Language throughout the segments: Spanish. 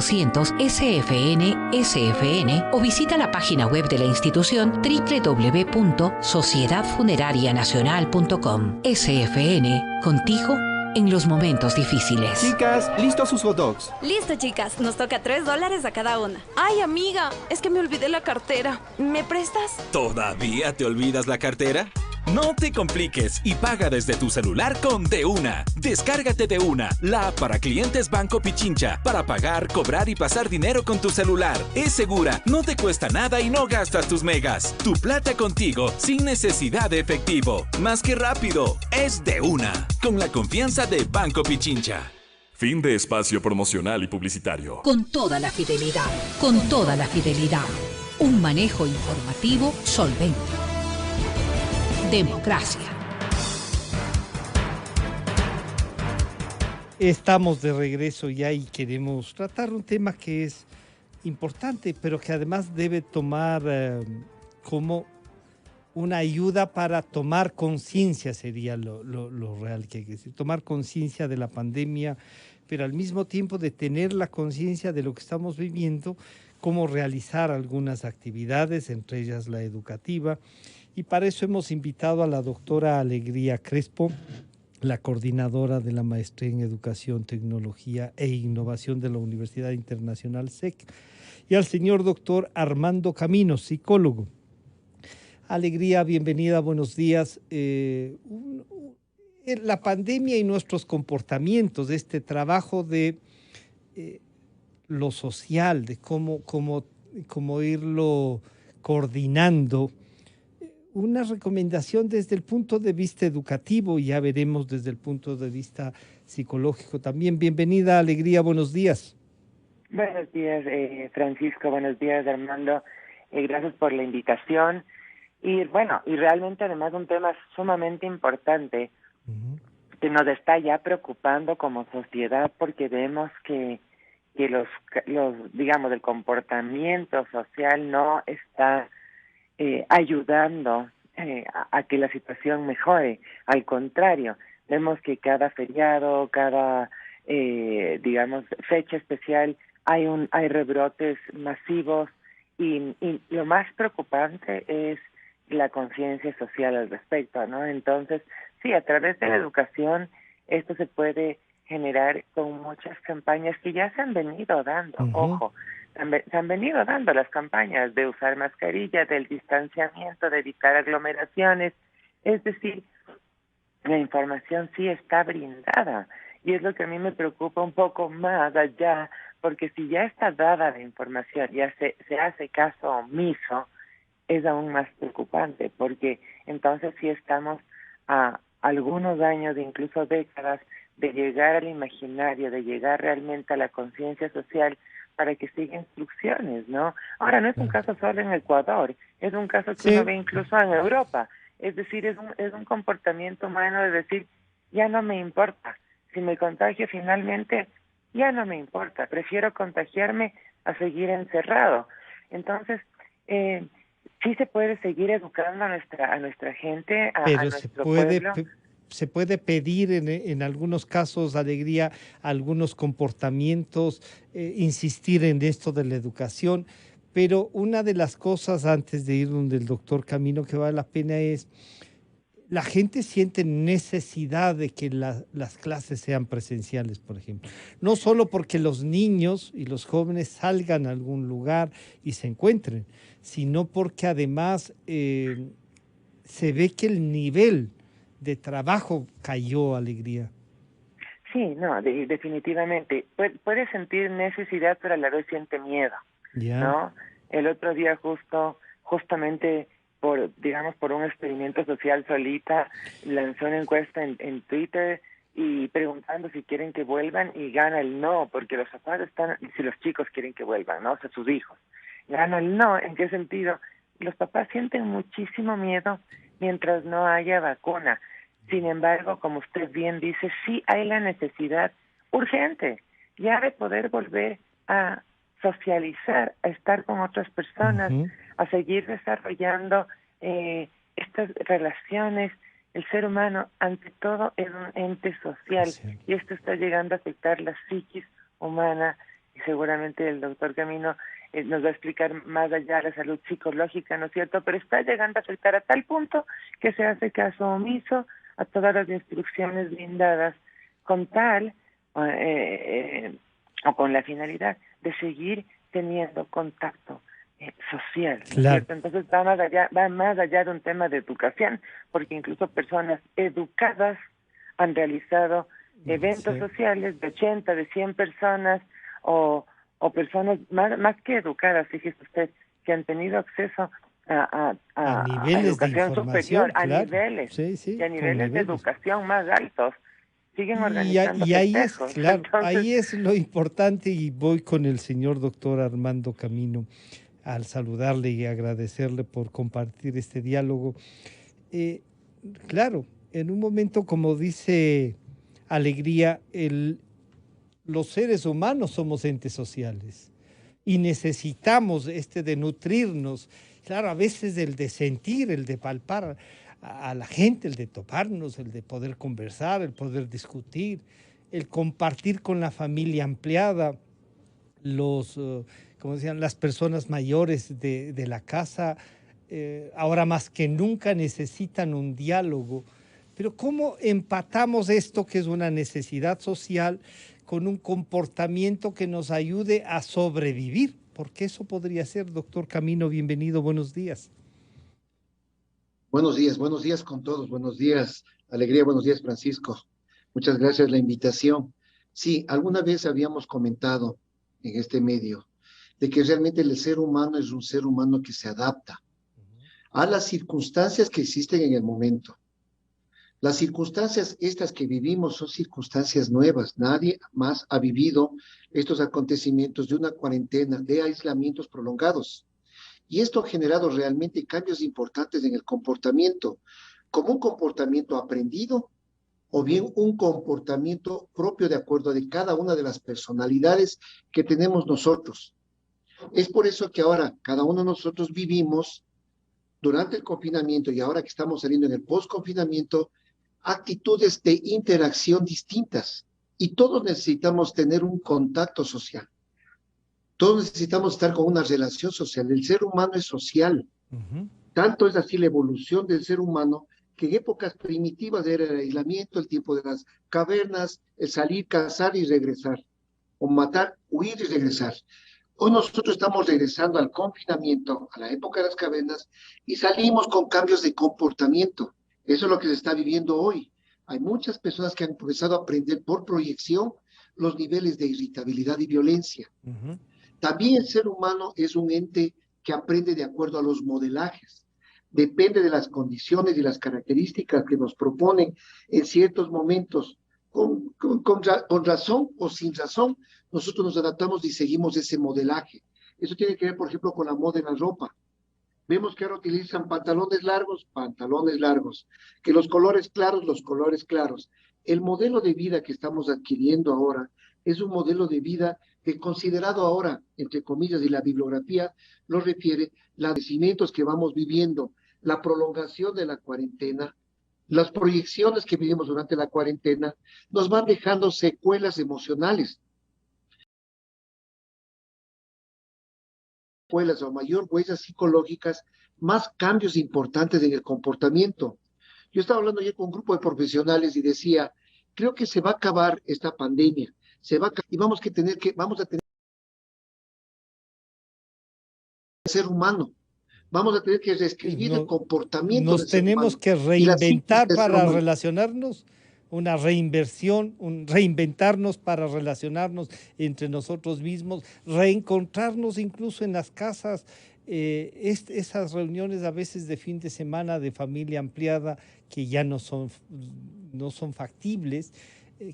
200 SFN o visita la página web de la institución www.sociedadfunerarianacional.com. SFN, contigo en los momentos difíciles. Chicas, ¿listos sus hot dogs? Listo, chicas. Nos toca $3 a cada una. Ay, amiga, es que me olvidé la cartera. ¿Me prestas? ¿Todavía te olvidas la cartera? No te compliques y paga desde tu celular con De Una. Descárgate De Una, la app para clientes Banco Pichincha, para pagar, cobrar y pasar dinero con tu celular. Es segura, no te cuesta nada y no gastas tus megas. Tu plata contigo sin necesidad de efectivo. Más que rápido, es De Una. Con la confianza de Banco Pichincha. Fin de espacio promocional y publicitario. Con toda la fidelidad, con toda la fidelidad. Un manejo informativo solvente. Democracia. Estamos de regreso ya y queremos tratar un tema que es importante, pero que además debe tomar como una ayuda para tomar conciencia, sería lo real que hay que decir, tomar conciencia de la pandemia, pero al mismo tiempo de tener la conciencia de lo que estamos viviendo, cómo realizar algunas actividades, entre ellas la educativa. Y para eso hemos invitado a la doctora Alegría Crespo, la coordinadora de la Maestría en Educación, Tecnología e Innovación de la Universidad Internacional SEC, y al señor doctor Armando Camino, psicólogo. Alegría, bienvenida, buenos días. La pandemia y nuestros comportamientos, este trabajo de lo social, de cómo irlo coordinando. Una recomendación desde el punto de vista educativo y ya veremos desde el punto de vista psicológico también. Bienvenida, Alegría, buenos días. Buenos días, Francisco, buenos días, Armando. Gracias por la invitación. Y bueno, y realmente además un tema sumamente importante que nos está ya preocupando como sociedad porque vemos que los digamos, el comportamiento social no está ayudando a que la situación mejore. Al contrario, vemos que cada feriado, cada digamos fecha especial hay rebrotes masivos y lo más preocupante es la conciencia social al respecto, ¿no? Entonces, sí, a través de la educación esto se puede generar con muchas campañas que ya se han venido dando, ojo. Se han venido dando las campañas de usar mascarilla, del distanciamiento, de evitar aglomeraciones. Es decir, la información sí está brindada. Y es lo que a mí me preocupa un poco más allá, porque si ya está dada la información, ya se hace caso omiso, es aún más preocupante, porque entonces sí estamos a algunos años, incluso décadas, de llegar al imaginario, de llegar realmente a la conciencia social, para que siga instrucciones, ¿no? Ahora, no es un caso solo en Ecuador, es un caso que uno ve incluso en Europa. Es decir, es un comportamiento humano de decir, ya no me importa. Si me contagio finalmente, ya no me importa. Prefiero contagiarme a seguir encerrado. Entonces, sí se puede seguir educando a nuestra gente, a nuestro pueblo. Se puede pedir en algunos casos, Alegría, algunos comportamientos, insistir en esto de la educación, pero una de las cosas antes de ir donde el doctor Camino que vale la pena es, la gente siente necesidad de que las clases sean presenciales, por ejemplo. No solo porque los niños y los jóvenes salgan a algún lugar y se encuentren, sino porque además se ve que el nivel de trabajo cayó, Alegría. Sí, no, definitivamente. Puede sentir necesidad, pero a la vez siente miedo, ¿no? El otro día justamente por un experimento social solita, lanzó una encuesta en Twitter y preguntando si quieren que vuelvan y gana el no, porque los papás si los chicos quieren que vuelvan, ¿no? O sea, sus hijos. Gana el no, ¿en qué sentido? Los papás sienten muchísimo miedo mientras no haya vacuna. Sin embargo, como usted bien dice, sí hay la necesidad urgente ya de poder volver a socializar, a estar con otras personas, a seguir desarrollando estas relaciones. El ser humano, ante todo, es un ente social y esto está llegando a afectar la psiquis humana y seguramente el doctor Camino nos va a explicar más allá de la salud psicológica, ¿no es cierto? Pero está llegando a afectar a tal punto que se hace caso omiso a todas las instrucciones brindadas con tal o con la finalidad de seguir teniendo contacto social, ¿no es Claro. cierto? Entonces va más allá de un tema de educación, porque incluso personas educadas han realizado eventos Sí. sociales de 80, de 100 personas o personas más que educadas, fíjese usted, que han tenido acceso a niveles de educación información, superior, a claro. niveles, Sí, sí, y a con niveles de niveles. educación más altos. Siguen organizando Y ahí es, festejos. claro, Entonces, ahí es lo importante y voy con el señor doctor Armando Camino al saludarle y agradecerle por compartir este diálogo. Eh, claro, en un momento como dice Alegría, los seres humanos somos entes sociales y necesitamos de nutrirnos. Claro, a veces el de sentir, el de palpar a la gente, el de toparnos, el de poder conversar, el poder discutir, el compartir con la familia ampliada, como decían, las personas mayores de la casa, ahora más que nunca necesitan un diálogo. Pero ¿cómo empatamos esto que es una necesidad social con un comportamiento que nos ayude a sobrevivir? Porque eso podría ser, doctor Camino, bienvenido, buenos días. Buenos días con todos, buenos días, Alegría, buenos días, Francisco. Muchas gracias por la invitación. Sí, alguna vez habíamos comentado en este medio de que realmente el ser humano es un ser humano que se adapta a las circunstancias que existen en el momento. Las circunstancias estas que vivimos son circunstancias nuevas. Nadie más ha vivido estos acontecimientos de una cuarentena, de aislamientos prolongados. Y esto ha generado realmente cambios importantes en el comportamiento, como un comportamiento aprendido o bien un comportamiento propio de acuerdo de cada una de las personalidades que tenemos nosotros. Es por eso que ahora cada uno de nosotros vivimos durante el confinamiento y ahora que estamos saliendo en el post-confinamiento, actitudes de interacción distintas. Y todos necesitamos tener un contacto social. Todos necesitamos estar con una relación social. El ser humano es social. Tanto es así la evolución del ser humano que en épocas primitivas era el aislamiento, el tiempo de las cavernas, el salir, cazar y regresar, o matar, huir y regresar. Hoy nosotros estamos regresando al confinamiento, a la época de las cavernas, y salimos con cambios de comportamiento. Eso es lo que se está viviendo hoy. Hay muchas personas que han empezado a aprender por proyección los niveles de irritabilidad y violencia. También el ser humano es un ente que aprende de acuerdo a los modelajes. Depende de las condiciones y las características que nos proponen en ciertos momentos, con razón o sin razón, nosotros nos adaptamos y seguimos ese modelaje. Eso tiene que ver, por ejemplo, con la moda en la ropa. Vemos que ahora utilizan pantalones largos, que los colores claros. El modelo de vida que estamos adquiriendo ahora es un modelo de vida que considerado ahora, entre comillas, y la bibliografía lo refiere, los acontecimientos que vamos viviendo, la prolongación de la cuarentena, las proyecciones que vivimos durante la cuarentena, nos van dejando secuelas emocionales. Secuelas o mayor huellas psicológicas, más cambios importantes en el comportamiento. Yo estaba hablando ayer con un grupo de profesionales y decía, creo que se va a acabar esta pandemia, y vamos a tener ser humano. Vamos a tener que reescribir el comportamiento del ser humano. Nos tenemos que reinventar para relacionarnos, una reinversión, reinventarnos para relacionarnos entre nosotros mismos, reencontrarnos incluso en las casas, esas reuniones a veces de fin de semana de familia ampliada que ya no son factibles,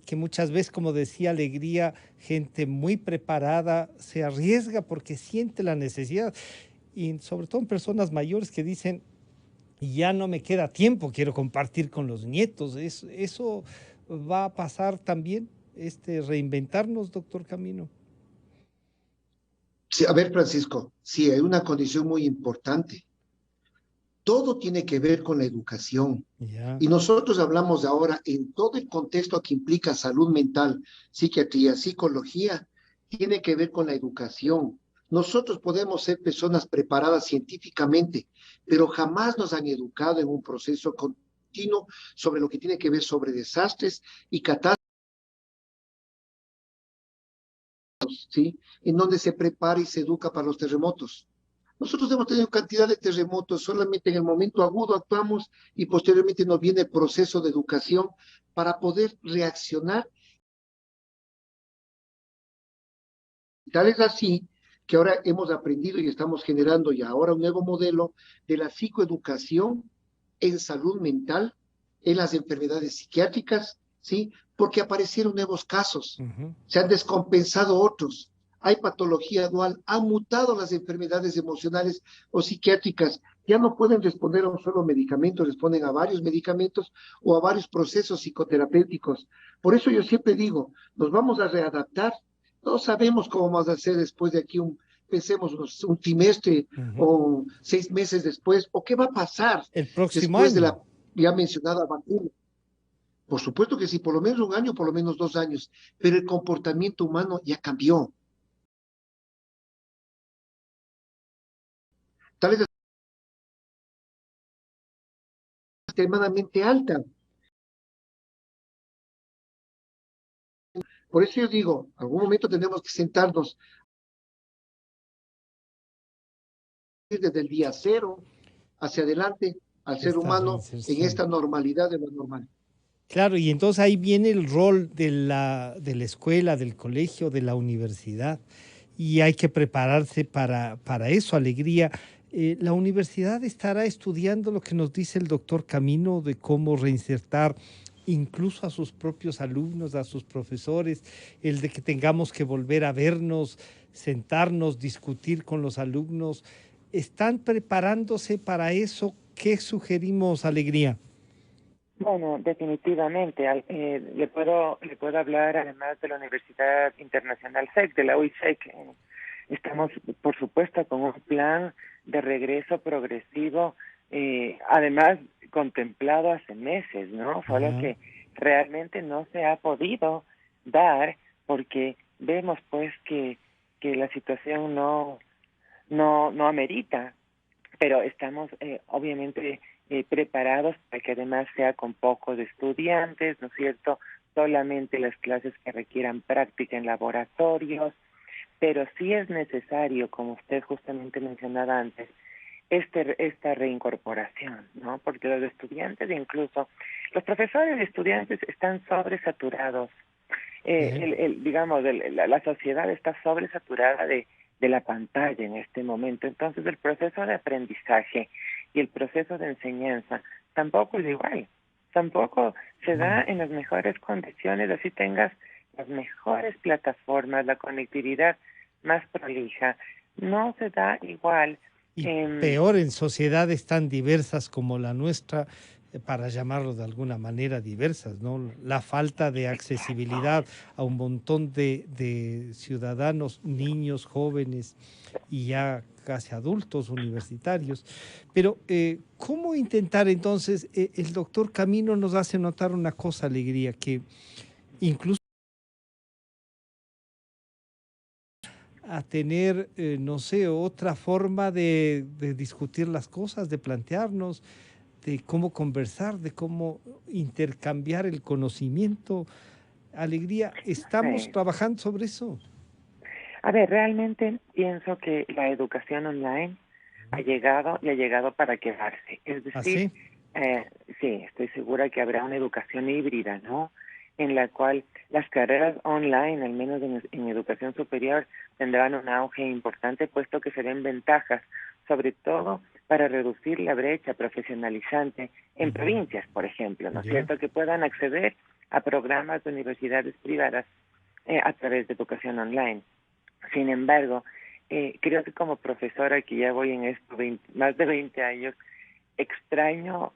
que muchas veces, como decía Alegría, gente muy preparada se arriesga porque siente la necesidad. Y sobre todo en personas mayores que dicen, ya no me queda tiempo, quiero compartir con los nietos. Eso va a pasar también, reinventarnos, doctor Camino. Sí, a ver, Francisco, sí, hay una condición muy importante. Todo tiene que ver con la educación. Y nosotros hablamos ahora en todo el contexto que implica salud mental, psiquiatría, psicología, tiene que ver con la educación. Nosotros podemos ser personas preparadas científicamente, pero jamás nos han educado en un proceso continuo sobre lo que tiene que ver sobre desastres y catástrofes, ¿sí? En donde se prepara y se educa para los terremotos. Nosotros hemos tenido cantidad de terremotos, solamente en el momento agudo actuamos y posteriormente nos viene el proceso de educación para poder reaccionar. Tal es así que ahora hemos aprendido y estamos generando ya ahora un nuevo modelo de la psicoeducación en salud mental, en las enfermedades psiquiátricas, ¿sí? Porque aparecieron nuevos casos, se han descompensado otros, hay patología dual, han mutado las enfermedades emocionales o psiquiátricas, ya no pueden responder a un solo medicamento, responden a varios medicamentos o a varios procesos psicoterapéuticos. Por eso yo siempre digo, nos vamos a readaptar. No sabemos cómo vamos a hacer después de aquí pensemos un trimestre o 6 meses después, o qué va a pasar el próximo después año. de la ya mencionada vacuna. Por supuesto que sí, por lo menos un año, por lo menos 2 años, pero el comportamiento humano ya cambió. Tal vez es extremadamente alta. Por eso yo digo, algún momento tenemos que sentarnos desde el día cero hacia adelante al ser humano en esta normalidad de lo normal. Claro, y entonces ahí viene el rol de la escuela, del colegio, de la universidad, y hay que prepararse para eso, Alegría. La universidad estará estudiando lo que nos dice el doctor Camino de cómo reinsertar incluso a sus propios alumnos, a sus profesores, el de que tengamos que volver a vernos, sentarnos, discutir con los alumnos. ¿Están preparándose para eso? ¿Qué sugerimos, Alegría? Bueno, definitivamente. Le puedo hablar además de la Universidad Internacional SEC, de la UISEC. Estamos, por supuesto, con un plan de regreso progresivo, además contemplado hace meses, ¿no? Solo que realmente no se ha podido dar porque vemos pues que la situación no amerita, pero estamos obviamente preparados para que además sea con pocos estudiantes, ¿no es cierto? Solamente las clases que requieran práctica en laboratorios, pero sí es necesario, como usted justamente mencionaba antes, esta reincorporación, ¿no? Porque los estudiantes, incluso los profesores y estudiantes están sobresaturados. Digamos, la sociedad está sobresaturada de la pantalla en este momento. Entonces, el proceso de aprendizaje y el proceso de enseñanza tampoco es igual. Tampoco se da en las mejores condiciones, así tengas las mejores plataformas, la conectividad más prolija. No se da igual. Y peor en sociedades tan diversas como la nuestra, para llamarlo de alguna manera diversas, ¿no? La falta de accesibilidad a un montón de ciudadanos, niños, jóvenes y ya casi adultos universitarios. Pero, ¿cómo intentar entonces? El doctor Camino nos hace notar una cosa, Alegría, que incluso a tener, no sé, otra forma de discutir las cosas, de plantearnos, de cómo conversar, de cómo intercambiar el conocimiento. Alegría, ¿estamos trabajando sobre eso? A ver, realmente pienso que la educación online ha llegado y ha llegado para quedarse. Es decir, sí, estoy segura que habrá una educación híbrida, ¿no? En la cual las carreras online, al menos en educación superior, tendrán un auge importante, puesto que se ven ventajas, sobre todo para reducir la brecha profesionalizante en provincias, por ejemplo, ¿no es cierto? Que puedan acceder a programas de universidades privadas a través de educación online. Sin embargo, creo que como profesora, que ya voy en esto más de 20 años, extraño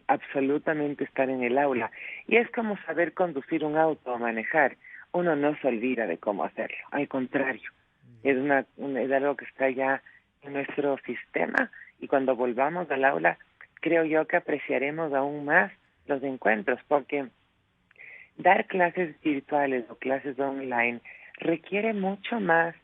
absolutamente estar en el aula. Y es como saber conducir un auto o manejar. Uno no se olvida de cómo hacerlo. Al contrario, es algo que está ya en nuestro sistema, y cuando volvamos al aula, creo yo que apreciaremos aún más los encuentros, porque dar clases virtuales o clases online requiere mucho más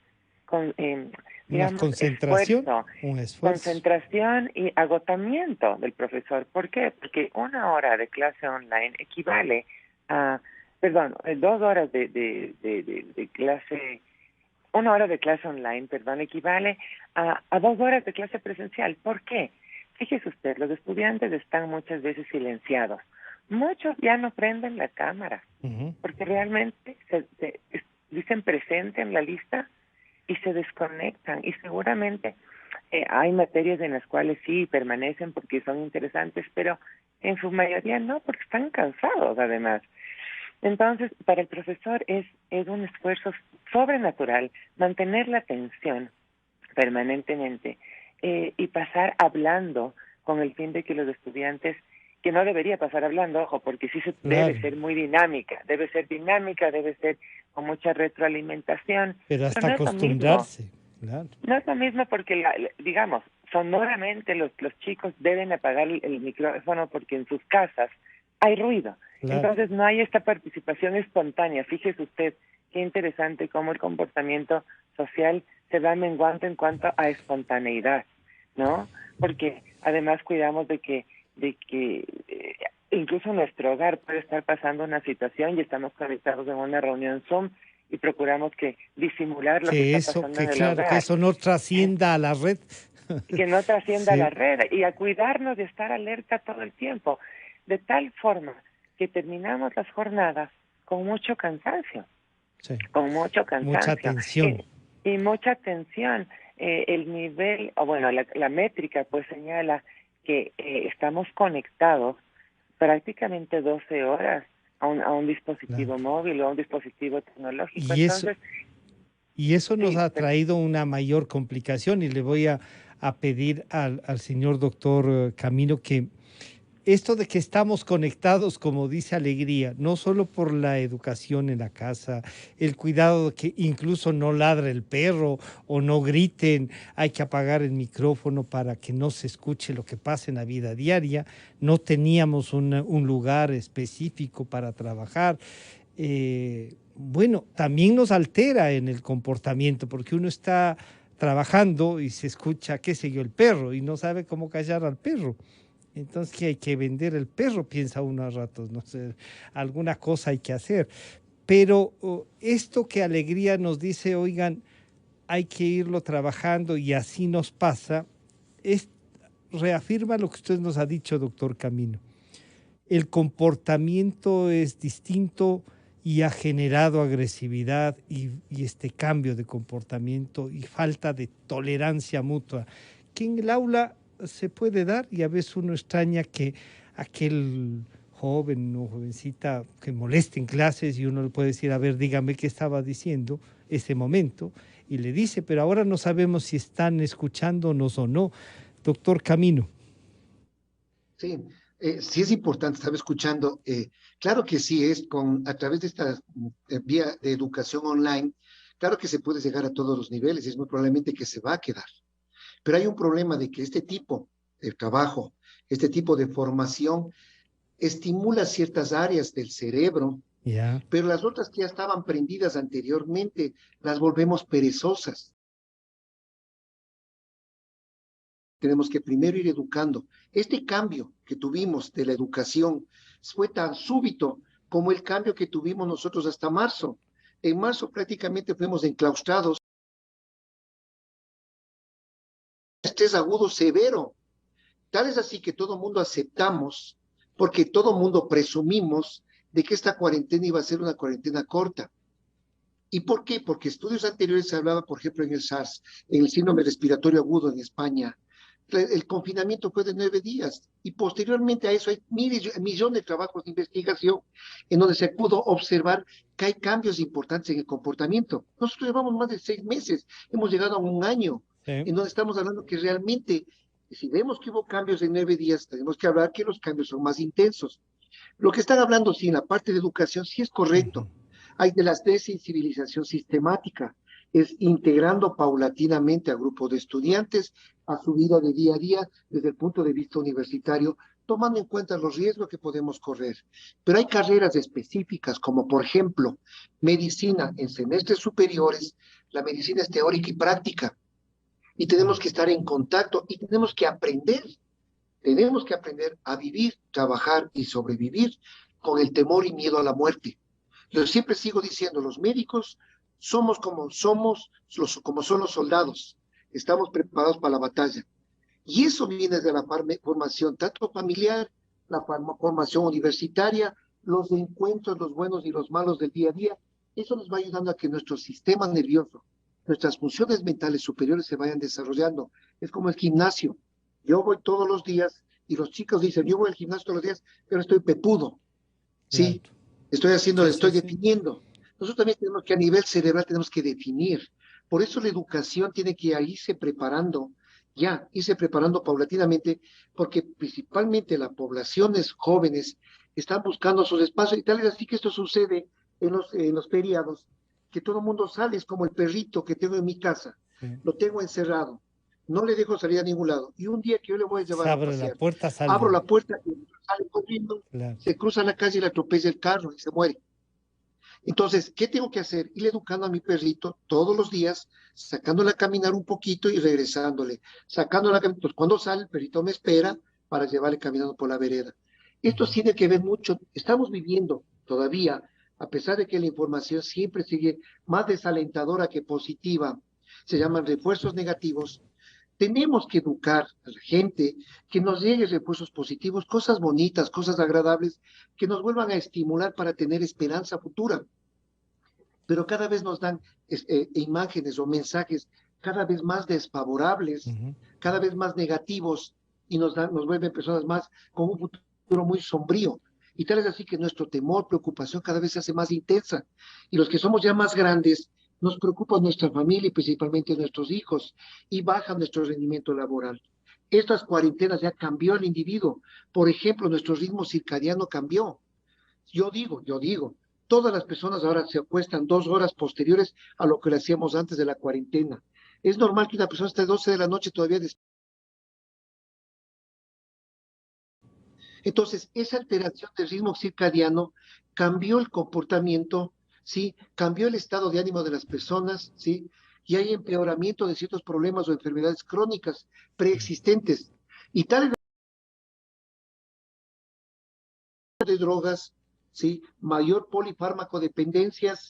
Una concentración, esfuerzo, un esfuerzo. concentración y agotamiento del profesor. ¿Por qué? Porque 1 hora de clase online equivale a, 2 horas de clase, 1 hora de clase online, equivale a 2 horas de clase presencial. ¿Por qué? Fíjese usted, los estudiantes están muchas veces silenciados. Muchos ya no prenden la cámara, porque realmente dicen presente en la lista y se desconectan. Y seguramente hay materias en las cuales sí permanecen porque son interesantes, pero en su mayoría no, porque están cansados además. Entonces, para el profesor es un esfuerzo sobrenatural mantener la atención permanentemente y pasar hablando con el fin de que los estudiantes, que no debería pasar hablando, ojo, porque sí debe ser muy dinámica, debe ser con mucha retroalimentación. Pero hasta acostumbrarse, claro. No es lo mismo porque, digamos, sonoramente los chicos deben apagar el micrófono porque en sus casas hay ruido. Claro. Entonces no hay esta participación espontánea. Fíjese usted qué interesante cómo el comportamiento social se va menguando en cuanto a espontaneidad, ¿no? Porque además cuidamos de que incluso nuestro hogar puede estar pasando una situación y estamos conectados en una reunión Zoom y procuramos disimular lo que está pasando en el hogar. Que eso no trascienda a la red. Que no trascienda a la red y a cuidarnos de estar alerta todo el tiempo, de tal forma que terminamos las jornadas con mucho cansancio. Sí. Con mucho cansancio. Mucha tensión. Y mucha tensión. El nivel, la métrica pues señala que estamos conectados prácticamente 12 horas a un dispositivo móvil o a un dispositivo tecnológico. Y eso nos ha traído una mayor complicación y le voy a pedir al señor doctor Camino que esto de que estamos conectados, como dice Alegría, no solo por la educación en la casa, el cuidado de que incluso no ladre el perro o no griten, hay que apagar el micrófono para que no se escuche lo que pasa en la vida diaria, no teníamos un lugar específico para trabajar. También nos altera en el comportamiento porque uno está trabajando y se escucha, qué sé yo, el perro y no sabe cómo callar al perro. Entonces, que hay que vender el perro, piensa uno a ratos, no sé, alguna cosa hay que hacer. Pero esto que Alegría nos dice, oigan, hay que irlo trabajando y así nos pasa, reafirma lo que usted nos ha dicho, doctor Camino. El comportamiento es distinto y ha generado agresividad y este cambio de comportamiento y falta de tolerancia mutua, que en el aula se puede dar y a veces uno extraña que aquel joven o jovencita que moleste en clases y uno le puede decir, a ver, dígame qué estaba diciendo ese momento y le dice, pero ahora no sabemos si están escuchándonos o no. Doctor Camino. Sí, sí es importante, estaba escuchando, claro que sí, a través de esta vía de educación online, claro que se puede llegar a todos los niveles y es muy probablemente que se va a quedar. Pero hay un problema de que este tipo de trabajo, este tipo de formación, estimula ciertas áreas del cerebro, pero las otras que ya estaban prendidas anteriormente, las volvemos perezosas. Tenemos que primero ir educando. Este cambio que tuvimos de la educación fue tan súbito como el cambio que tuvimos nosotros hasta marzo. En marzo prácticamente fuimos enclaustrados. Estrés agudo severo, tal es así que todo mundo aceptamos, porque todo mundo presumimos de que esta cuarentena iba a ser una cuarentena corta. ¿Y por qué? Porque estudios anteriores se hablaba, por ejemplo, en el SARS, en el síndrome respiratorio agudo en España, el confinamiento fue de 9 días, y posteriormente a eso hay millones de trabajos de investigación en donde se pudo observar que hay cambios importantes en el comportamiento. Nosotros llevamos más de 6 meses, hemos llegado a 1 año, en donde estamos hablando que realmente, si vemos que hubo cambios en 9 días, tenemos que hablar que los cambios son más intensos. Lo que están hablando, sí, en la parte de educación, sí es correcto. Hay de la desensibilización sistemática, es integrando paulatinamente a grupos de estudiantes a su vida de día a día desde el punto de vista universitario tomando en cuenta los riesgos que podemos correr. Pero hay carreras específicas, como por ejemplo, medicina en semestres superiores. La medicina es teórica y práctica, y tenemos que estar en contacto y tenemos que aprender a vivir, trabajar y sobrevivir con el temor y miedo a la muerte. Yo siempre sigo diciendo, los médicos somos como son los soldados, estamos preparados para la batalla. Y eso viene de la formación tanto familiar, la formación universitaria, los encuentros, los buenos y los malos del día a día. Eso nos va ayudando a que nuestro sistema nervioso, nuestras funciones mentales superiores se vayan desarrollando. Es como el gimnasio. Yo voy todos los días y los chicos dicen, yo voy al gimnasio todos los días, pero estoy pepudo. Sí, Claro. estoy haciendo, Sí, estoy sí, sí. definiendo. Nosotros también tenemos que a nivel cerebral tenemos que definir. Por eso la educación tiene que irse preparando, irse preparando paulatinamente, porque principalmente las poblaciones jóvenes están buscando sus espacios, y tal es así que esto sucede en los feriados, que todo el mundo sale, es como el perrito que tengo en mi casa, Sí. lo tengo encerrado, no le dejo salir a ningún lado, y un día que yo le voy a llevar Se a abre la pasear, puerta, sale. abro la puerta y sale corriendo, Claro. se cruza la calle y le atropella el carro y se muere. Entonces, ¿qué tengo que hacer? Ir educando a mi perrito todos los días, sacándole a caminar un poquito y regresándole. Sacándole a caminar, pues cuando sale, el perrito me espera para llevarle caminando por la vereda. Esto tiene que ver mucho, estamos viviendo todavía, a pesar de que la información siempre sigue más desalentadora que positiva, se llaman refuerzos negativos. Tenemos que educar a la gente, que nos lleguen refuerzos positivos, cosas bonitas, cosas agradables, que nos vuelvan a estimular para tener esperanza futura. Pero cada vez nos dan imágenes o mensajes cada vez más desfavorables, cada vez más negativos, y nos vuelven personas más con un futuro muy sombrío. Y tal es así que nuestro temor, preocupación cada vez se hace más intensa. Y los que somos ya más grandes, nos preocupa nuestra familia y principalmente nuestros hijos, y baja nuestro rendimiento laboral. Estas cuarentenas ya cambió el individuo. Por ejemplo, nuestro ritmo circadiano cambió. Yo digo, todas las personas ahora se acuestan 2 horas posteriores a lo que le hacíamos antes de la cuarentena. Es normal que una persona esté a 12 de la noche todavía Entonces, esa alteración del ritmo circadiano cambió el comportamiento, ¿sí? Cambió el estado de ánimo de las personas, ¿sí? Y hay empeoramiento de ciertos problemas o enfermedades crónicas preexistentes. Y tal de drogas, ¿sí? Mayor polifármaco-dependencias,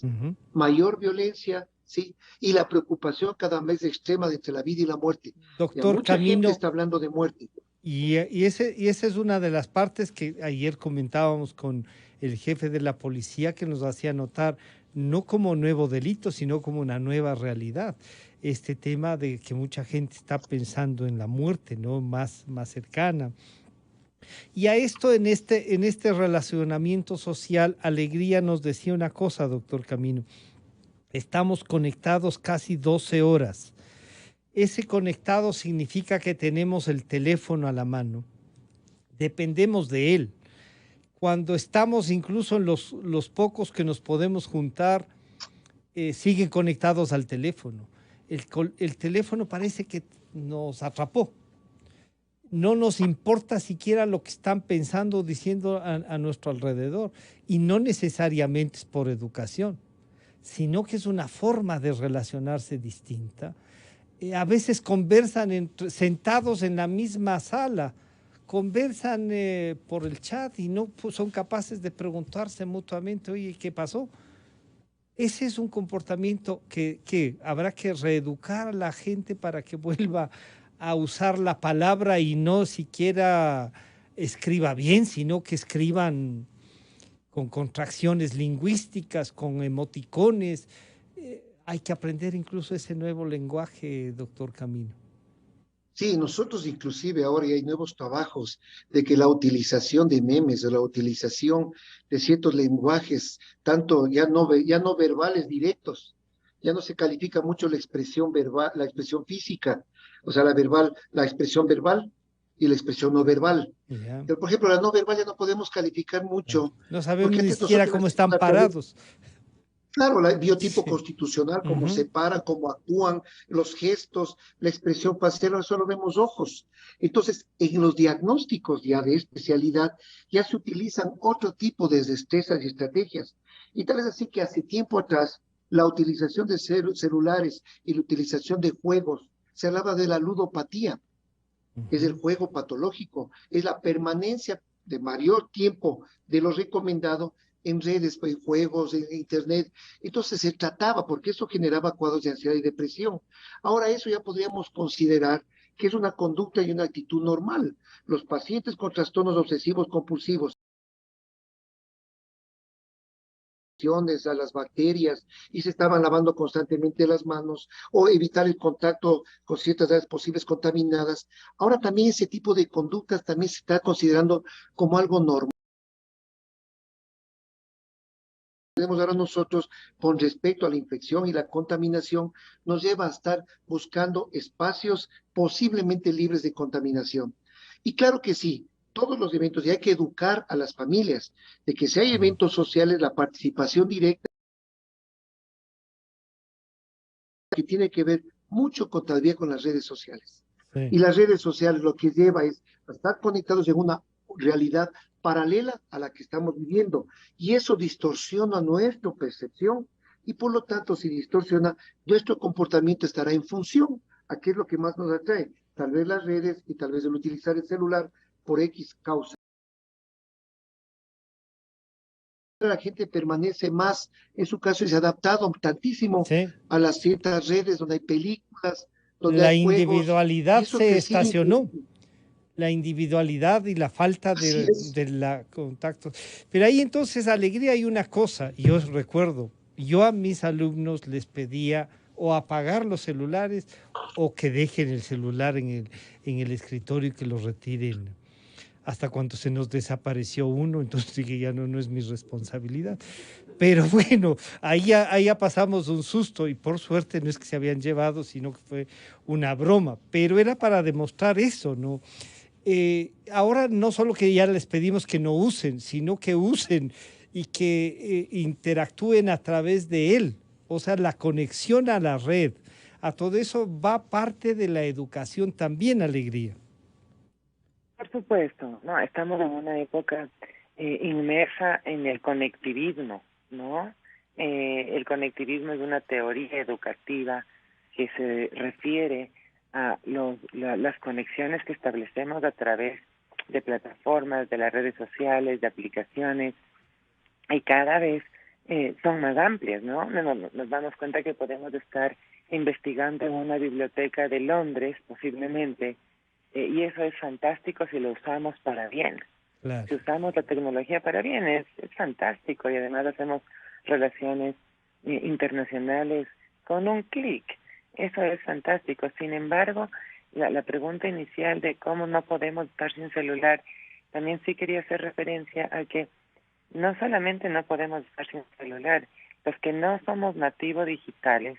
mayor violencia, ¿sí? Y la preocupación cada vez extrema entre la vida y la muerte. Doctor Mucha Camino, gente está hablando de muerte. y esa es una de las partes que ayer comentábamos con el jefe de la policía, que nos hacía notar, no como nuevo delito, sino como una nueva realidad. Este tema de que mucha gente está pensando en la muerte, ¿no? Más cercana. Y a esto, en este relacionamiento social, Alegría nos decía una cosa, doctor Camino. Estamos conectados casi 12 horas. Ese conectado significa que tenemos el teléfono a la mano. Dependemos de él. Cuando estamos incluso en los pocos que nos podemos juntar, siguen conectados al teléfono. El teléfono parece que nos atrapó. No nos importa siquiera lo que están pensando o diciendo a nuestro alrededor. Y no necesariamente es por educación, sino que es una forma de relacionarse distinta. A veces conversan sentados en la misma sala, conversan por el chat y no son capaces de preguntarse mutuamente, oye, ¿qué pasó? Ese es un comportamiento que habrá que reeducar a la gente para que vuelva a usar la palabra y no siquiera escriba bien, sino que escriban con contracciones lingüísticas, con emoticones. Hay que aprender incluso ese nuevo lenguaje, doctor Camino. Sí, nosotros inclusive ahora ya hay nuevos trabajos de que la utilización de memes, de la utilización de ciertos lenguajes, tanto ya no verbales directos, ya no se califica mucho la expresión verbal, la expresión física, o sea, la expresión verbal y la expresión no verbal. Yeah. Pero, por ejemplo, la no verbal ya no podemos calificar mucho. No sabemos ni siquiera cómo están parados. Claro, el biotipo constitucional, cómo Ujú. se paran, cómo actúan, los gestos, la expresión facial, no solo vemos ojos. Entonces, en los diagnósticos ya de especialidad, ya se utilizan otro tipo de destrezas y estrategias. Y tal es así que hace tiempo atrás, la utilización de celulares y la utilización de juegos, se hablaba de la ludopatía, es el Ujú. juego patológico, es la permanencia de mayor tiempo de lo recomendado en redes, en juegos, en internet. Entonces se trataba, porque eso generaba cuadros de ansiedad y depresión. Ahora eso ya podríamos considerar que es una conducta y una actitud normal. Los pacientes con trastornos obsesivos compulsivos, a las bacterias y se estaban lavando constantemente las manos o evitar el contacto con ciertas áreas posibles contaminadas. Ahora también ese tipo de conductas también se está considerando como algo normal. Tenemos ahora nosotros con respecto a la infección y la contaminación, nos lleva a estar buscando espacios posiblemente libres de contaminación. Y claro que sí, todos los eventos, y hay que educar a las familias de que si hay eventos sociales, la participación directa que tiene que ver mucho con, todavía con las redes sociales. Sí. Y las redes sociales lo que lleva es a estar conectados en una realidad paralela a la que estamos viviendo. Y eso distorsiona nuestra percepción y por lo tanto, si distorsiona, nuestro comportamiento estará en función a qué es lo que más nos atrae. Tal vez las redes y tal vez el utilizar el celular por X causa. La gente permanece más, en su caso, y se ha adaptado tantísimo Sí. a las ciertas redes donde hay películas, donde La hay juegos, y individualidad eso se crecido estacionó. inclusive. La individualidad y la falta Así es. de la contacto. Pero ahí entonces, alegría, hay una cosa, yo os recuerdo, yo a mis alumnos les pedía o apagar los celulares o que dejen el celular en el escritorio y que lo retiren hasta cuando se nos desapareció uno, entonces dije, ya no, no es mi responsabilidad. Pero bueno, ahí ya pasamos un susto y por suerte no es que se habían llevado, sino que fue una broma, pero era para demostrar eso, ¿no? Ahora no solo que ya les pedimos que no usen, sino que usen y que interactúen a través de él. O sea, la conexión a la red, a todo eso va parte de la educación también, alegría. Por supuesto, no, estamos en una época inmersa en el conectivismo, ¿no? El conectivismo es una teoría educativa que se refiere a las conexiones que establecemos a través de plataformas, de las redes sociales, de aplicaciones, y cada vez son más amplias, ¿no? Nos damos cuenta que podemos estar investigando en una biblioteca de Londres, posiblemente, y eso es fantástico si lo usamos para bien. Claro. Si usamos la tecnología para bien, es fantástico y además hacemos relaciones internacionales con un clic. Eso es fantástico. Sin embargo, la pregunta inicial de cómo no podemos estar sin celular, también sí quería hacer referencia a que no solamente no podemos estar sin celular, los que no somos nativos digitales,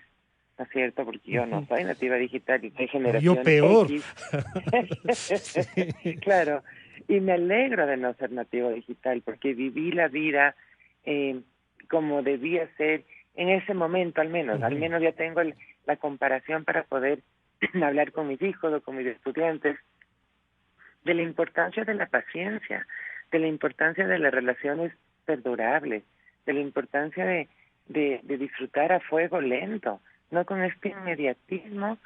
¿no es cierto? Porque yo no soy nativa digital y soy Yo generación peor. X. Sí. Claro, y me alegro de no ser nativo digital porque viví la vida como debía ser en ese momento al menos ya tengo la comparación para poder hablar con mis hijos o con mis estudiantes de la importancia de la paciencia, de la importancia de las relaciones perdurables, de la importancia de disfrutar a fuego lento, no con este inmediatismo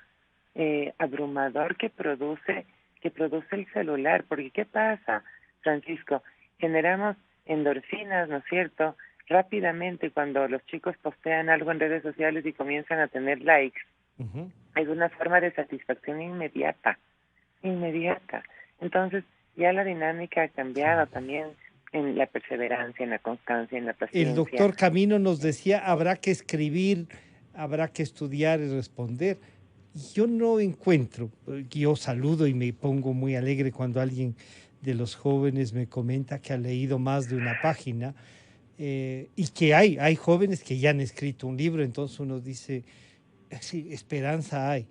abrumador que produce el celular. Porque ¿qué pasa, Francisco? Generamos endorfinas, ¿no es cierto? Rápidamente cuando los chicos postean algo en redes sociales y comienzan a tener likes, es una forma de satisfacción inmediata. Entonces, ya la dinámica ha cambiado también en la perseverancia, en la constancia, en la paciencia. El doctor Camino nos decía, habrá que escribir, habrá que estudiar y responder. Yo no encuentro, yo saludo y me pongo muy alegre cuando alguien de los jóvenes me comenta que ha leído más de una página y que hay jóvenes que ya han escrito un libro, entonces uno dice, sí, esperanza hay,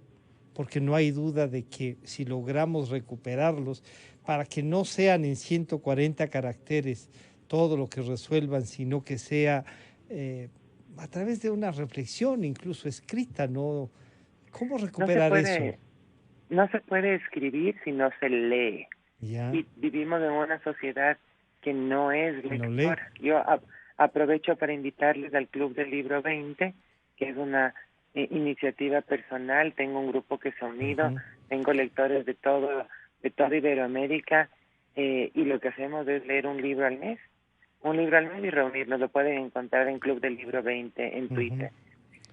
porque no hay duda de que si logramos recuperarlos, para que no sean en 140 caracteres todo lo que resuelvan, sino que sea a través de una reflexión, incluso escrita, ¿no? ¿Cómo recuperar eso? No se puede escribir si no se lee. Ya. Y vivimos en una sociedad que no es lectora. No lee. Yo aprovecho para invitarles al Club del Libro 20, que es una iniciativa personal. Tengo un grupo que se ha unido, tengo lectores de toda Iberoamérica, y lo que hacemos es leer un libro al mes y reunirnos. Lo pueden encontrar en Club del Libro 20 en Twitter.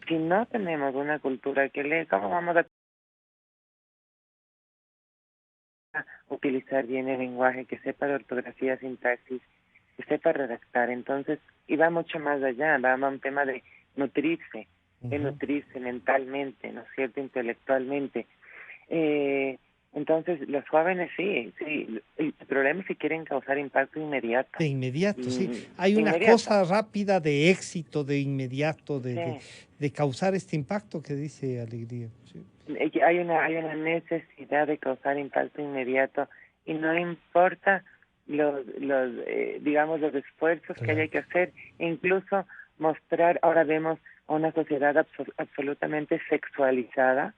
Si no tenemos una cultura que lee, ¿cómo vamos a utilizar bien el lenguaje, que sepa de ortografía, sintaxis, que sepa redactar? Entonces, y va mucho más allá, va a un tema de nutrirse mentalmente, ¿no es cierto?, intelectualmente. Entonces, los jóvenes sí, el problema es que quieren causar impacto inmediato. De inmediato, sí. Hay una cosa rápida de éxito, de inmediato, de causar este impacto que dice Alegría. Sí. Hay una necesidad de causar impacto inmediato, y no importa los esfuerzos que haya que hacer, incluso mostrar. Ahora vemos una sociedad absolutamente sexualizada,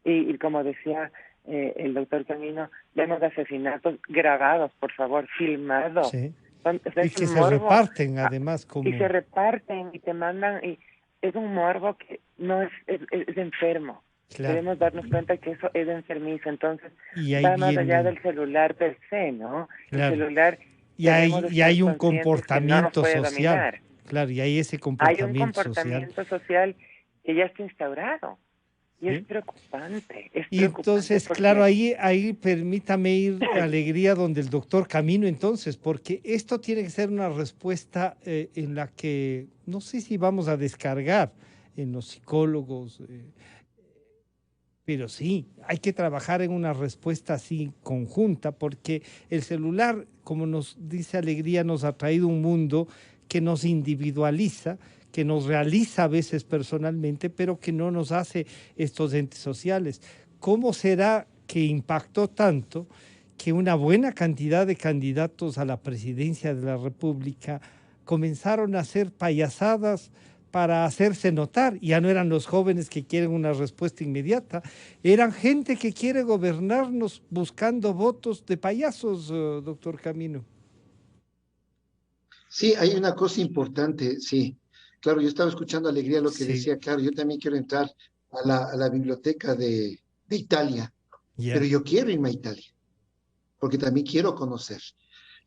y como decía el doctor Camino, vemos asesinatos grabados, por favor, filmados. Sí. Y que se reparten además como... Y se reparten y te mandan, y es un morbo que no es enfermo. Claro. Debemos darnos cuenta que eso es enfermizo. Entonces va más allá del celular per se, ¿no? Claro. El celular... Y hay un comportamiento social. Dominar. Claro, y hay ese comportamiento social que ya está instaurado. Y es preocupante. Y entonces, claro, ahí permítame ir, Alegría, donde el doctor Camino, entonces, porque esto tiene que ser una respuesta en la que, no sé si vamos a descargar en los psicólogos, pero sí, hay que trabajar en una respuesta así conjunta, porque el celular, como nos dice Alegría, nos ha traído un mundo que nos individualiza, que nos realiza a veces personalmente, pero que no nos hace estos entes sociales. ¿Cómo será que impactó tanto que una buena cantidad de candidatos a la presidencia de la República comenzaron a hacer payasadas para hacerse notar? Ya no eran los jóvenes que quieren una respuesta inmediata, eran gente que quiere gobernarnos buscando votos de payasos, doctor Camino. Sí, hay una cosa importante, sí. Claro, yo estaba escuchando Alegría lo que decía, claro, yo también quiero entrar a la biblioteca de Italia, pero yo quiero irme a Italia, porque también quiero conocer.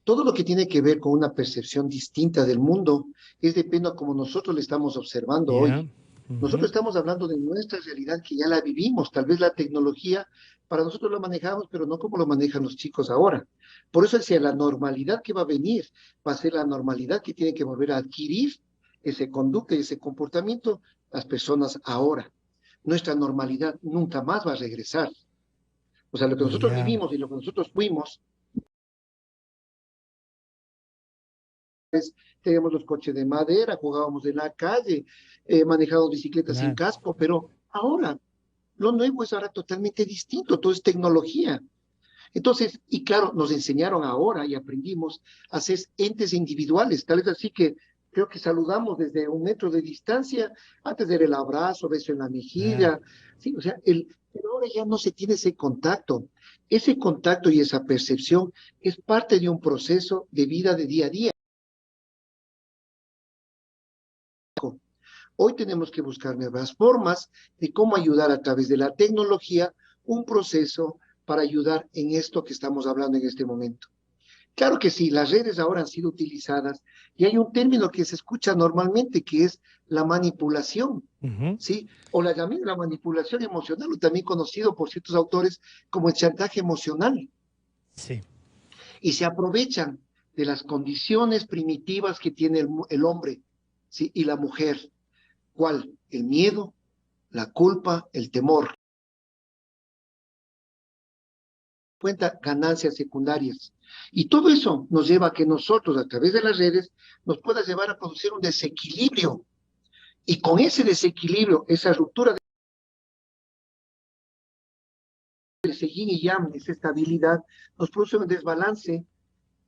Todo lo que tiene que ver con una percepción distinta del mundo es depende a cómo nosotros le estamos observando hoy. Nosotros estamos hablando de nuestra realidad que ya la vivimos. Tal vez la tecnología para nosotros lo manejamos, pero no como lo manejan los chicos ahora. Por eso decía, la normalidad que va a venir va a ser la normalidad que tiene que volver a adquirir ese conducta y ese comportamiento las personas ahora. Nuestra normalidad nunca más va a regresar. O sea, lo que nosotros vivimos y lo que nosotros fuimos, teníamos los coches de madera, jugábamos en la calle, manejábamos bicicletas sin casco, pero ahora lo nuevo es ahora totalmente distinto, todo es tecnología. Entonces, y claro, nos enseñaron ahora y aprendimos a ser entes individuales, tal vez así que creo que saludamos desde 1 metro de distancia, antes era el abrazo, beso en la mejilla, sí, o sea, pero ahora ya no se tiene ese contacto. Ese contacto y esa percepción es parte de un proceso de vida de día a día. Hoy tenemos que buscar nuevas formas de cómo ayudar a través de la tecnología un proceso para ayudar en esto que estamos hablando en este momento. Claro que sí, las redes ahora han sido utilizadas y hay un término que se escucha normalmente que es la manipulación, ¿sí? O la manipulación emocional, o también conocido por ciertos autores como el chantaje emocional. Sí. Y se aprovechan de las condiciones primitivas que tiene el hombre, ¿sí? Y la mujer. ¿Cuál? El miedo, la culpa, el temor. Cuenta ganancias secundarias. Y todo eso nos lleva a que nosotros, a través de las redes, nos pueda llevar a producir un desequilibrio. Y con ese desequilibrio, esa ruptura de ese yin y yang, esa estabilidad, nos produce un desbalance.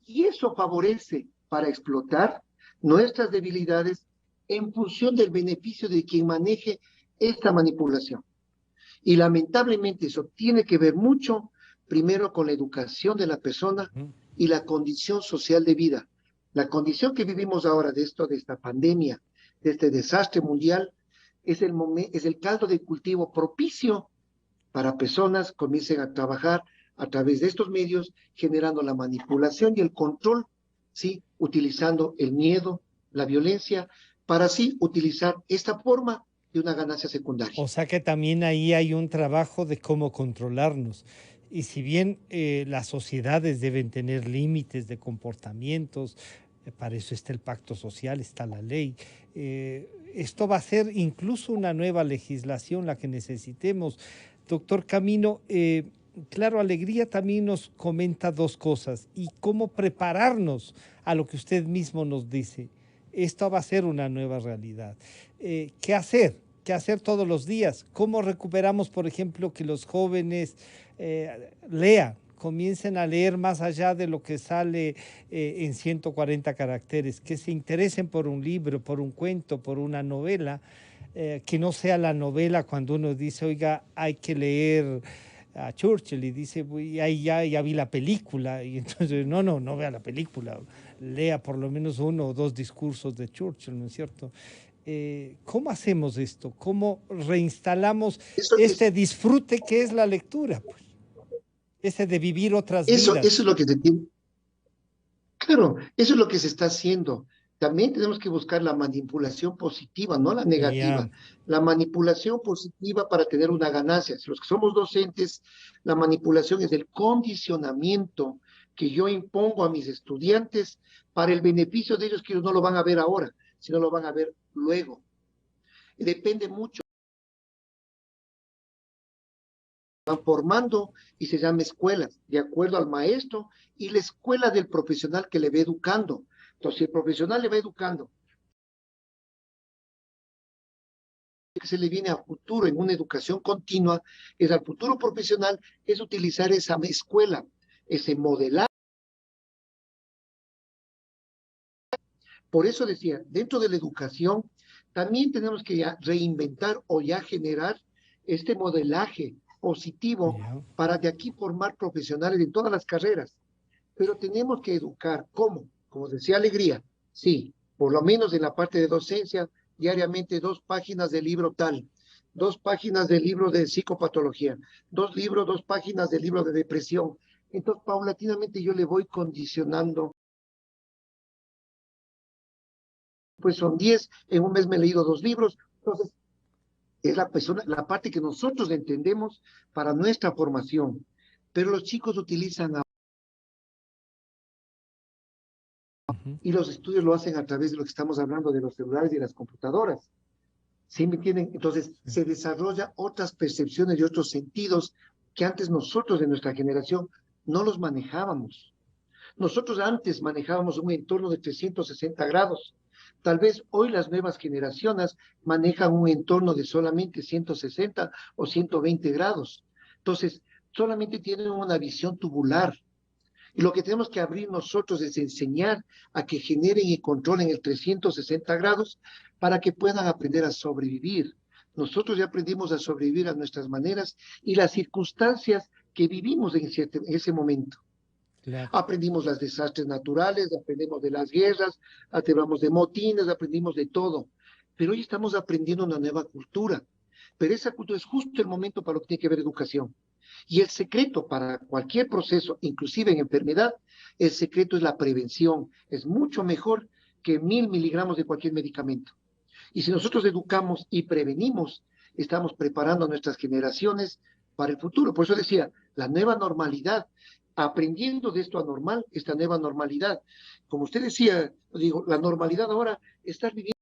Y eso favorece para explotar nuestras debilidades en función del beneficio de quien maneje esta manipulación. Y lamentablemente eso tiene que ver mucho, primero, con la educación de la persona y la condición social de vida. La condición que vivimos ahora de esta pandemia, de este desastre mundial, es el caldo de cultivo propicio para personas comiencen a trabajar a través de estos medios, generando la manipulación y el control, ¿sí? Utilizando el miedo, la violencia, para así utilizar esta forma de una ganancia secundaria. O sea que también ahí hay un trabajo de cómo controlarnos. Y si bien las sociedades deben tener límites de comportamientos, para eso está el pacto social, está la ley, esto va a ser incluso una nueva legislación la que necesitemos. Doctor Camino, claro, Alegría también nos comenta dos cosas y cómo prepararnos a lo que usted mismo nos dice. Esto va a ser una nueva realidad. ¿Qué hacer? ¿Qué hacer todos los días? ¿Cómo recuperamos, por ejemplo, que los jóvenes lean, comiencen a leer más allá de lo que sale en 140 caracteres, que se interesen por un libro, por un cuento, por una novela, que no sea la novela cuando uno dice, oiga, hay que leer a Churchill y dice, ahí ya vi la película, y entonces no vea la película, lea por lo menos uno o dos discursos de Churchill, ¿no es cierto? ¿Cómo hacemos esto? ¿Cómo reinstalamos este disfrute que es la lectura? Pues? Ese de vivir otras vidas. Eso es lo que se tiene. Claro, eso es lo que se está haciendo. También tenemos que buscar la manipulación positiva, no la negativa. La manipulación positiva para tener una ganancia. Si los que somos docentes, la manipulación es el condicionamiento que yo impongo a mis estudiantes para el beneficio de ellos, que ellos no lo van a ver ahora, sino lo van a ver luego. Y depende mucho. Van formando y se llama escuelas, de acuerdo al maestro y la escuela del profesional que le va educando. Entonces, si el profesional le va educando, que se le viene a futuro en una educación continua, es al futuro profesional, es utilizar esa escuela, ese modelar. Por eso decía, dentro de la educación, también tenemos que ya reinventar o ya generar este modelaje positivo para de aquí formar profesionales en todas las carreras. Pero tenemos que educar, ¿cómo? Como decía Alegría, sí, por lo menos en la parte de docencia, diariamente 2 páginas de libro tal, 2 páginas de libro de psicopatología, 2 páginas de libro de depresión. Entonces, paulatinamente yo le voy condicionando. Pues son 10, en un mes me he leído 2 libros, entonces es la parte que nosotros entendemos para nuestra formación, pero los chicos utilizan y los estudios lo hacen a través de lo que estamos hablando de los celulares y las computadoras. ¿Sí me entienden? Entonces se desarrollan otras percepciones y otros sentidos que antes nosotros de nuestra generación no los manejábamos. Nosotros antes manejábamos un entorno de 360 grados. Tal vez hoy las nuevas generaciones manejan un entorno de solamente 160 o 120 grados. Entonces, solamente tienen una visión tubular. Y lo que tenemos que abrir nosotros es enseñar a que generen y controlen el 360 grados para que puedan aprender a sobrevivir. Nosotros ya aprendimos a sobrevivir a nuestras maneras y las circunstancias que vivimos en ese momento. Claro. Aprendimos los desastres naturales, aprendimos de las guerras, aprendimos de motines, aprendimos de todo. Pero hoy estamos aprendiendo una nueva cultura. Pero esa cultura es justo el momento para lo que tiene que ver educación. Y el secreto para cualquier proceso, inclusive en enfermedad, el secreto es la prevención. Es mucho mejor que 1000 miligramos de cualquier medicamento. Y si nosotros educamos y prevenimos, estamos preparando a nuestras generaciones para el futuro. Por eso decía, la nueva normalidad, aprendiendo de esto anormal, esta nueva normalidad. Como usted decía, digo, la normalidad ahora es estar viviendo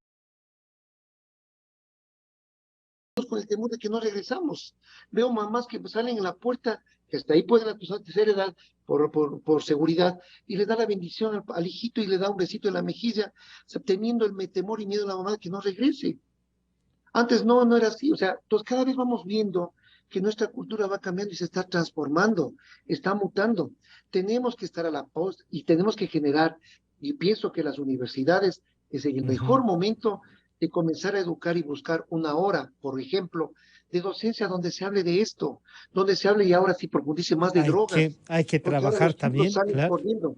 con el temor de que no regresamos. Veo mamás que salen en la puerta, que hasta ahí pueden la tercera edad, por seguridad, y le da la bendición al hijito y le da un besito en la mejilla, o sea, teniendo el temor y miedo a la mamá de que no regrese. Antes no era así, o sea, entonces cada vez vamos viendo que nuestra cultura va cambiando y se está transformando, está mutando. Tenemos que estar a la post y tenemos que generar, y pienso que las universidades Es el mejor momento de comenzar a educar y buscar una hora, por ejemplo, de docencia donde se hable de esto, donde se hable y ahora sí profundice más de drogas. Hay que porque ahora trabajar los chicos también, salen claro. corriendo.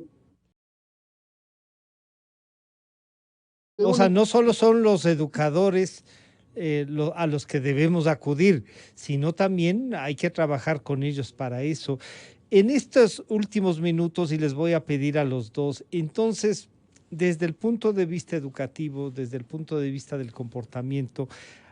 O sea, no solo son los educadores a los que debemos acudir, sino también hay que trabajar con ellos para eso. En estos últimos minutos, y les voy a pedir a los dos, entonces, desde el punto de vista educativo, desde el punto de vista del comportamiento,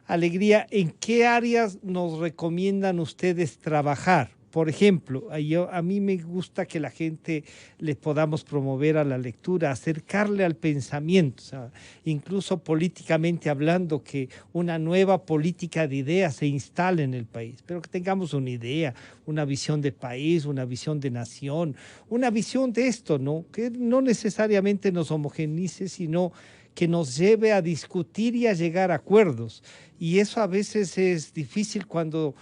Alegría, ¿en qué áreas nos recomiendan ustedes trabajar? Por ejemplo, a mí me gusta que la gente le podamos promover a la lectura, acercarle al pensamiento, o sea, incluso políticamente hablando, que una nueva política de ideas se instale en el país, pero que tengamos una idea, una visión de país, una visión de nación, una visión de esto, ¿no? Que no necesariamente nos homogenice, sino que nos lleve a discutir y a llegar a acuerdos. Y eso a veces es difícil cuando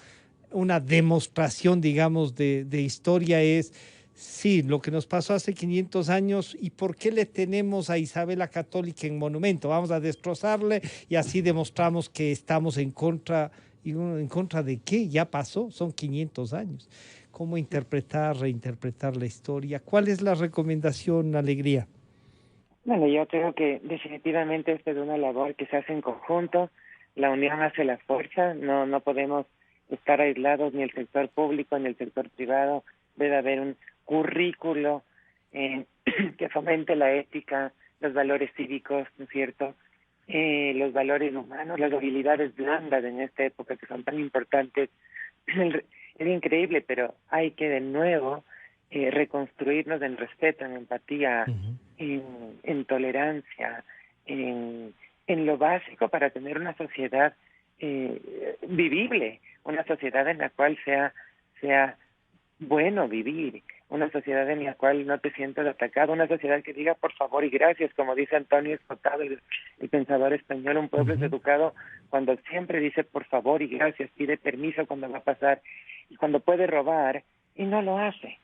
una demostración, digamos, de historia es, sí, lo que nos pasó hace 500 años y por qué le tenemos a Isabel la Católica en monumento. Vamos a destrozarle y así demostramos que estamos en contra. ¿Y en contra de qué? Ya pasó, son 500 años. ¿Cómo interpretar, reinterpretar la historia? ¿Cuál es la recomendación, Alegría? Bueno, yo creo que definitivamente esta es una labor que se hace en conjunto. La unión hace la fuerza. No podemos estar aislados, ni el sector público ni el sector privado. Debe haber un currículo que fomente la ética, los valores cívicos, ¿no es cierto? Los valores humanos, las habilidades blandas en esta época que son tan importantes. Es increíble, pero hay que de nuevo reconstruirnos en respeto, en empatía, en tolerancia, en lo básico para tener una sociedad vivible, una sociedad en la cual sea bueno vivir, una sociedad en la cual no te sientas atacado, una sociedad que diga por favor y gracias, como dice Antonio Escotado, el pensador español. Un pueblo es educado cuando siempre dice por favor y gracias, pide permiso cuando va a pasar y cuando puede robar y no lo hace.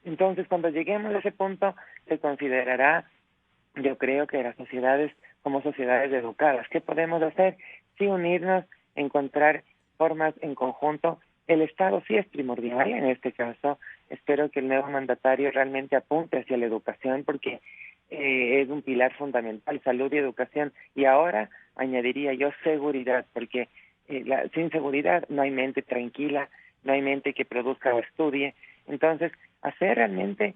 Entonces, cuando lleguemos a ese punto, se considerará, yo creo, que las sociedades como sociedades educadas. ¿Qué podemos hacer? Sí, unirnos, encontrar formas en conjunto. El Estado sí es primordial en este caso. Espero que el nuevo mandatario realmente apunte hacia la educación porque es un pilar fundamental, salud y educación. Y ahora añadiría yo seguridad, porque sin seguridad no hay mente tranquila, no hay mente que produzca o estudie. Entonces, hacer realmente,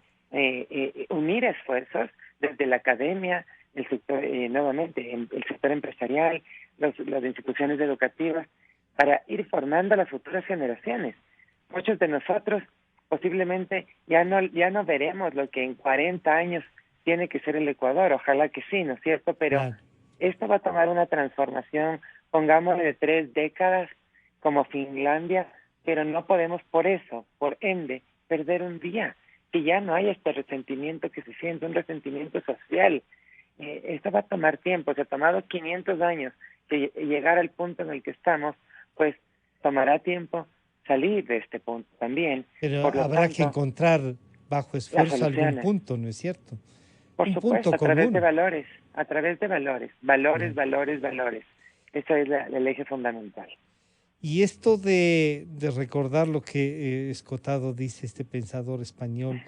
unir esfuerzos desde la academia, el sector, nuevamente, el sector empresarial, las instituciones educativas, para ir formando a las futuras generaciones. Muchos de nosotros posiblemente ya no veremos lo que en 40 años tiene que ser el Ecuador, ojalá que sí, ¿no es cierto? Pero esto va a tomar una transformación, pongámosle de 3 décadas, como Finlandia, pero no podemos por ende, perder un día, que ya no hay este resentimiento que se siente, un resentimiento social. Esto va a tomar tiempo, se ha tomado 500 años que llegar al punto en el que estamos, pues tomará tiempo salir de este punto también. Pero habrá que encontrar bajo esfuerzo algún punto, ¿no es cierto? Por supuesto, a través de valores, valores. Ese es el eje fundamental. Y esto de recordar lo que Escotado dice, este pensador español,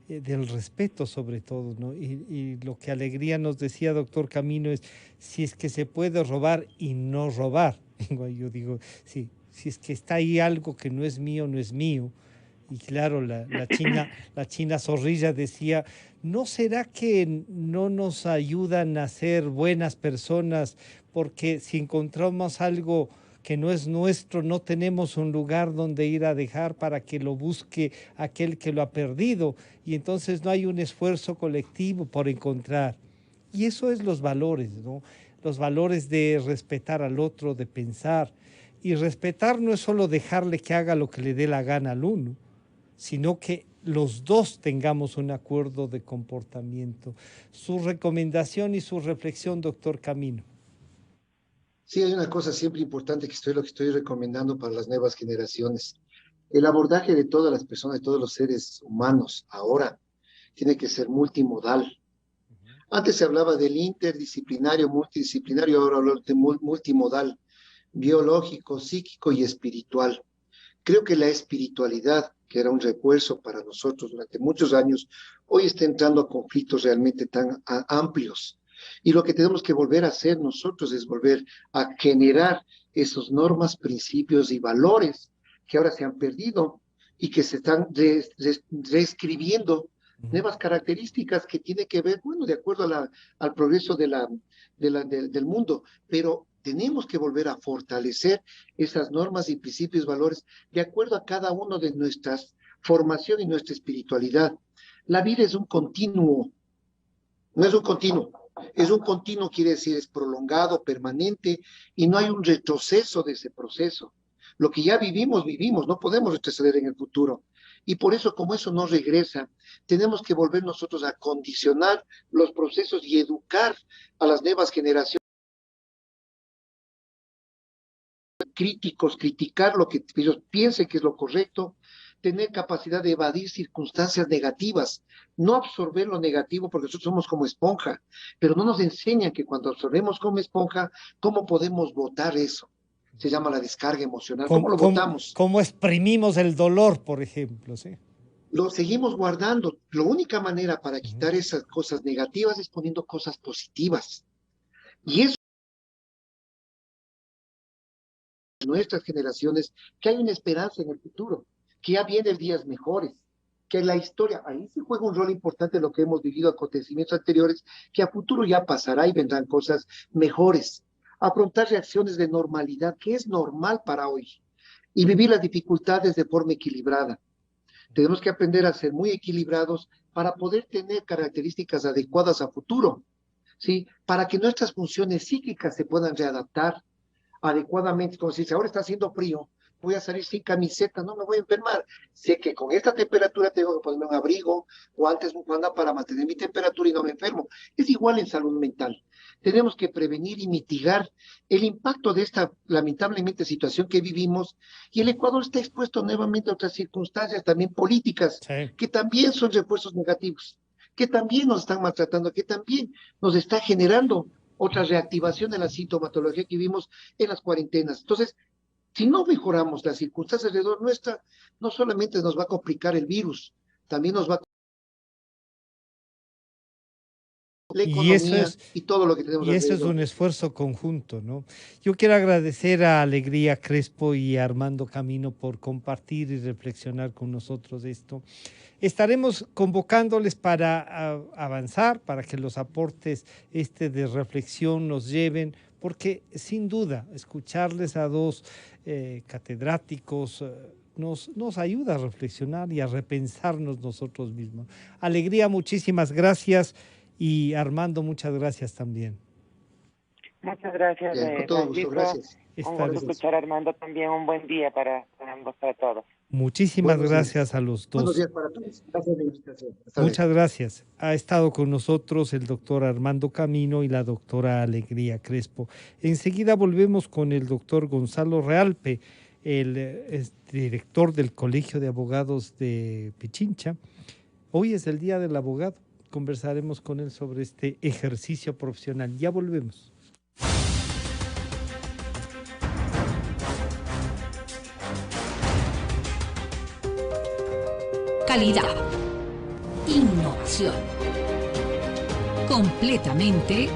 del respeto sobre todo, ¿no? Y lo que Alegría nos decía, doctor Camino, es si es que se puede robar y no robar. Yo digo, sí, si es que está ahí algo que no es mío, no es mío. Y claro, la China Zorrilla decía, ¿no será que no nos ayudan a ser buenas personas? Porque si encontramos algo que no es nuestro, no tenemos un lugar donde ir a dejar para que lo busque aquel que lo ha perdido. Y entonces no hay un esfuerzo colectivo por encontrar. Y eso es los valores, ¿no? Los valores de respetar al otro, de pensar. Y respetar no es solo dejarle que haga lo que le dé la gana al uno, sino que los dos tengamos un acuerdo de comportamiento. Su recomendación y su reflexión, doctor Camino. Sí, hay una cosa siempre importante lo que estoy recomendando para las nuevas generaciones. El abordaje de todas las personas, de todos los seres humanos ahora, tiene que ser multimodal. Antes se hablaba del interdisciplinario, multidisciplinario, ahora hablo de multimodal, biológico, psíquico y espiritual. Creo que la espiritualidad, que era un refuerzo para nosotros durante muchos años, hoy está entrando a conflictos realmente tan amplios. Y lo que tenemos que volver a hacer nosotros es volver a generar esos normas, principios y valores que ahora se han perdido y que se están reescribiendo nuevas características que tienen que ver, bueno, de acuerdo al progreso del mundo, pero tenemos que volver a fortalecer esas normas y principios, valores, de acuerdo a cada uno de nuestras formación y nuestra espiritualidad. La vida es un continuo, no es un continuo. Es un continuo, quiere decir, es prolongado, permanente, y no hay un retroceso de ese proceso. Lo que ya vivimos, no podemos retroceder en el futuro. Y por eso, como eso no regresa, tenemos que volver nosotros a condicionar los procesos y educar a las nuevas generaciones. Críticos, criticar lo que ellos piensen que es lo correcto, tener capacidad de evadir circunstancias negativas, no absorber lo negativo porque nosotros somos como esponja, pero no nos enseñan que cuando absorbemos como esponja, ¿cómo podemos botar eso? Se llama la descarga emocional. ¿Cómo lo botamos? ¿Cómo exprimimos el dolor, por ejemplo? ¿Sí? Lo seguimos guardando. La única manera para quitar esas cosas negativas es poniendo cosas positivas. Y eso nuestras generaciones, que hay una esperanza en el futuro, que ya vienen días mejores, que la historia, ahí se juega un rol importante lo que hemos vivido, acontecimientos anteriores, que a futuro ya pasará y vendrán cosas mejores. Afrontar reacciones de normalidad, que es normal para hoy, y vivir las dificultades de forma equilibrada. Tenemos que aprender a ser muy equilibrados para poder tener características adecuadas a futuro, ¿sí? Para que nuestras funciones psíquicas se puedan readaptar adecuadamente. Como si ahora está haciendo frío, voy a salir sin camiseta, no me voy a enfermar. Sé que con esta temperatura tengo que ponerme un abrigo o antes bufanda para mantener mi temperatura y no me enfermo. Es igual en salud mental. Tenemos que prevenir y mitigar el impacto de esta lamentablemente situación que vivimos, y el Ecuador está expuesto nuevamente a otras circunstancias también políticas, sí, que también son refuerzos negativos, que también nos están maltratando, que también nos está generando otra reactivación de la sintomatología que vimos en las cuarentenas. Entonces, si no mejoramos las circunstancias alrededor nuestra, no solamente nos va a complicar el virus, también nos va a la economía y todo lo que tenemos alrededor. Y eso es un esfuerzo conjunto, ¿no? Yo quiero agradecer a Alegría Crespo y a Armando Camino por compartir y reflexionar con nosotros esto. Estaremos convocándoles para avanzar, para que los aportes de reflexión nos lleven, porque sin duda escucharles a dos catedráticos nos ayuda a reflexionar y a repensarnos nosotros mismos. Alegría, muchísimas gracias, y Armando, muchas gracias también. Muchas gracias, Francisco. Gracias. Un gusto escuchar a Armando también. Un buen día para ambos, para todos. Muchísimas gracias a los dos. Buenos días para todos. Gracias por la invitación. Muchas gracias. Ha estado con nosotros el doctor Armando Camino y la doctora Alegría Crespo. Enseguida volvemos con el doctor Gonzalo Realpe, el director del Colegio de Abogados de Pichincha. Hoy es el Día del Abogado. Conversaremos con él sobre este ejercicio profesional. Ya volvemos. Calidad. Innovación. Completamente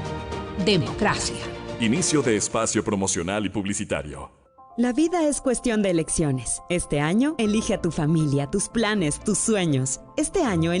democracia. Inicio de espacio promocional y publicitario. La vida es cuestión de elecciones. Este año, elige a tu familia, tus planes, tus sueños. Este año,